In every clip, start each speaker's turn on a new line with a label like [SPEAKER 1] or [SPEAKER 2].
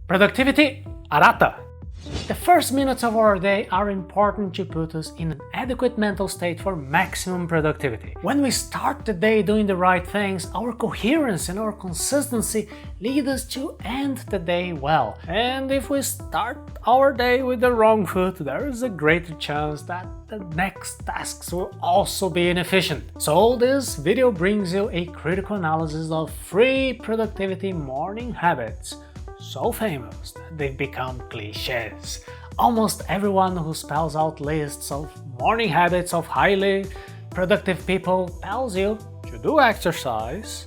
[SPEAKER 1] Productivity, Arata. The first minutes of our day are important to put us in an adequate mental state for maximum productivity. When we start the day doing the right things, our coherence and our consistency lead us to end the day well. And if we start our day with the wrong foot, there is a greater chance that the next tasks will also be inefficient. So this video brings you a critical analysis of 3 productivity morning habits, so famous that they've become clichés. Almost everyone who spells out lists of morning habits of highly productive people tells you to do exercise,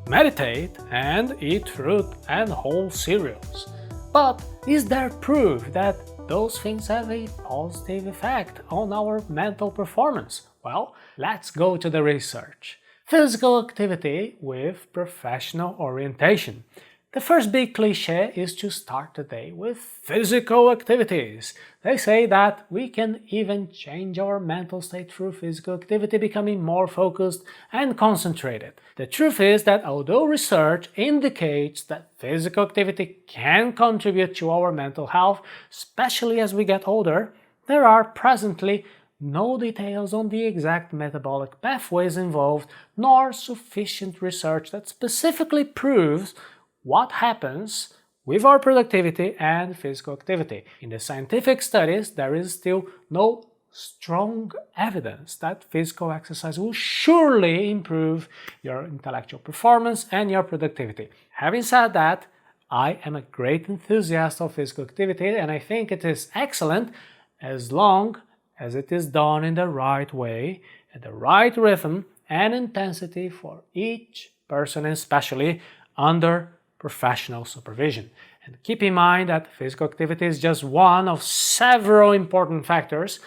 [SPEAKER 1] meditate, and eat fruit and whole cereals. But is there proof that those things have a positive effect on our mental performance? Well, let's go to the research. Physical activity with professional orientation. The first big cliché is to start the day with physical activities. They say that we can even change our mental state through physical activity, becoming more focused and concentrated. The truth is that although research indicates that physical activity can contribute to our mental health, especially as we get older, there are presently no details on the exact metabolic pathways involved, nor sufficient research that specifically proves what happens with our productivity and physical activity. In the scientific studies, there is still no strong evidence that physical exercise will surely improve your intellectual performance and your productivity. Having said that, I am a great enthusiast of physical activity, and I think it is excellent as long as it is done in the right way, at the right rhythm and intensity for each person, especially under professional supervision. And keep in mind that physical activity is just one of several important factors,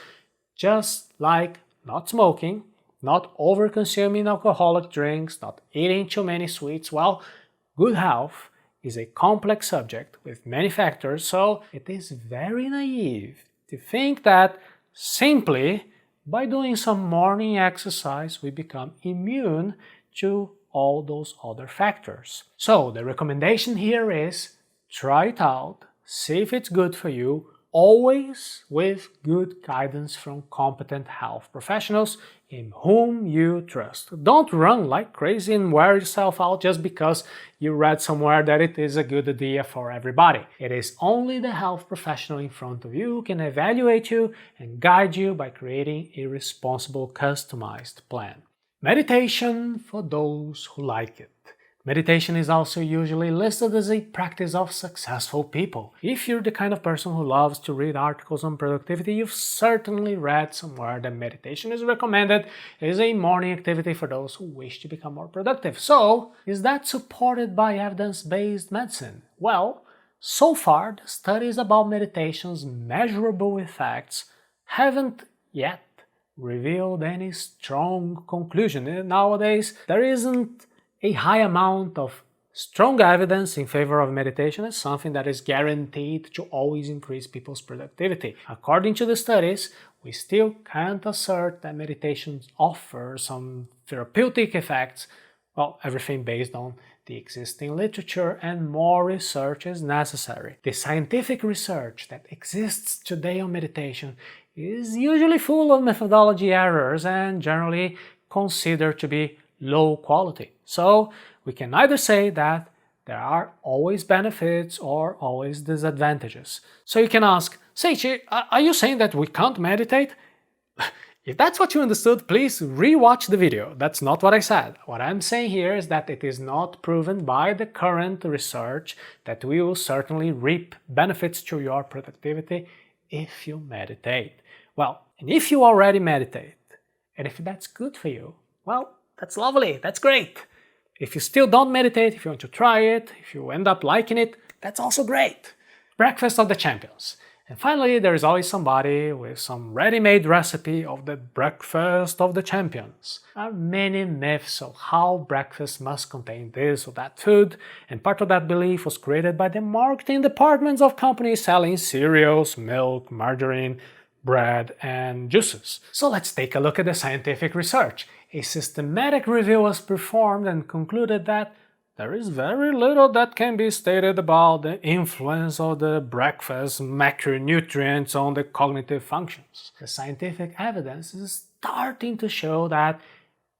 [SPEAKER 1] just like not smoking, not over-consuming alcoholic drinks, not eating too many sweets. Well, good health is a complex subject with many factors, so it is very naive to think that simply by doing some morning exercise we become immune to all those other factors. So the recommendation here is try it out, see if it's good for you, always with good guidance from competent health professionals in whom you trust. Don't run like crazy and wear yourself out just because you read somewhere that it is a good idea for everybody. It is only the health professional in front of you who can evaluate you and guide you by creating a responsible, customized plan. Meditation for those who like it. Meditation is also usually listed as a practice of successful people. If you're the kind of person who loves to read articles on productivity, you've certainly read somewhere that meditation is recommended as a morning activity for those who wish to become more productive. So, is that supported by evidence-based medicine? Well, so far the studies about meditation's measurable effects haven't yet revealed any strong conclusion. Nowadays, there isn't a high amount of strong evidence in favor of meditation as something that is guaranteed to always increase people's productivity. According to the studies, we still can't assert that meditation offers some therapeutic effects. Well, everything based on the existing literature, and more research is necessary. The scientific research that exists today on meditation is usually full of methodology errors and generally considered to be low quality. So we can either say that there are always benefits or always disadvantages. So you can ask, Seichi, are you saying that we can't meditate? If that's what you understood, please re-watch the video. That's not what I said. What I'm saying here is that it is not proven by the current research that we will certainly reap benefits to your productivity if you meditate. Well, and if you already meditate, and if that's good for you, well, that's lovely, that's great. If you still don't meditate, if you want to try it, if you end up liking it, that's also great. Breakfast of the champions. And finally, there is always somebody with some ready-made recipe of the breakfast of the champions. There are many myths of how breakfast must contain this or that food, and part of that belief was created by the marketing departments of companies selling cereals, milk, margarine, bread, and juices. So let's take a look at the scientific research. A systematic review was performed and concluded that there is very little that can be stated about the influence of the breakfast macronutrients on the cognitive functions. The scientific evidence is starting to show that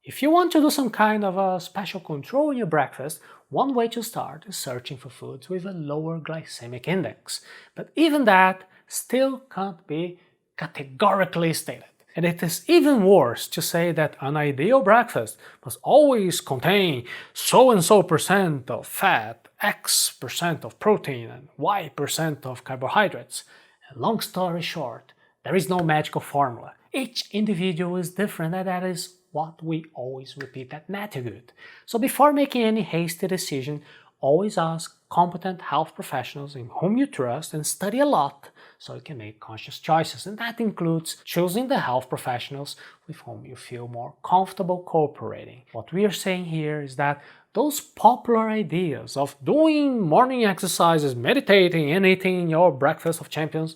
[SPEAKER 1] if you want to do some kind of a special control in your breakfast, one way to start is searching for foods with a lower glycemic index. But even that still can't be categorically stated. And it is even worse to say that an ideal breakfast must always contain so and so percent of fat, X percent of protein, and Y percent of carbohydrates. And long story short, there is no magical formula. Each individual is different, and that is what we always repeat at NatiGood. So before making any hasty decision, always ask competent health professionals in whom you trust and study a lot so you can make conscious choices. And that includes choosing the health professionals with whom you feel more comfortable cooperating. What we are saying here is that those popular ideas of doing morning exercises, meditating, and eating your breakfast of champions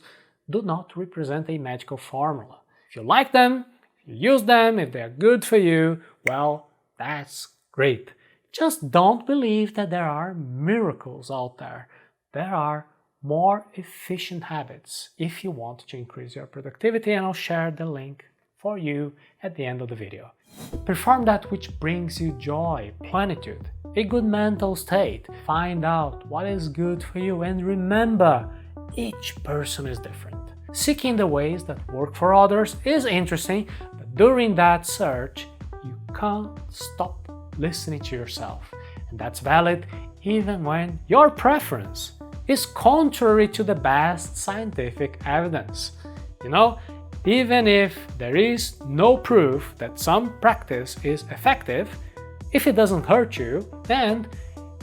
[SPEAKER 1] do not represent a magical formula. If you like them, if you use them, if they are good for you, well, that's great. Just don't believe that there are miracles out there. There are more efficient habits if you want to increase your productivity, and I'll share the link for you at the end of the video. Perform that which brings you joy, plenitude, a good mental state. Find out what is good for you, and remember, each person is different. Seeking the ways that work for others is interesting, but during that search, you can't stop listening to yourself. And that's valid even when your preference is contrary to the best scientific evidence. You know, even if there is no proof that some practice is effective, if it doesn't hurt you, and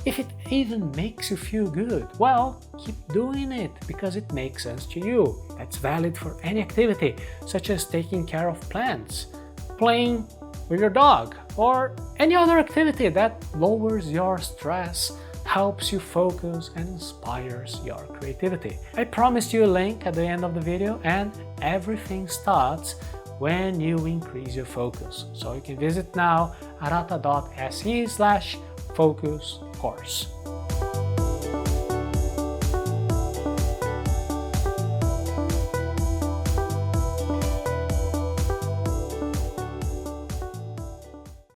[SPEAKER 1] if it even makes you feel good, well, keep doing it because it makes sense to you. That's valid for any activity, such as taking care of plants, playing with your dog, or any other activity that lowers your stress, helps you focus, and inspires your creativity. I promised you a link at the end of the video, and everything starts when you increase your focus. So you can visit now arata.se/focus course.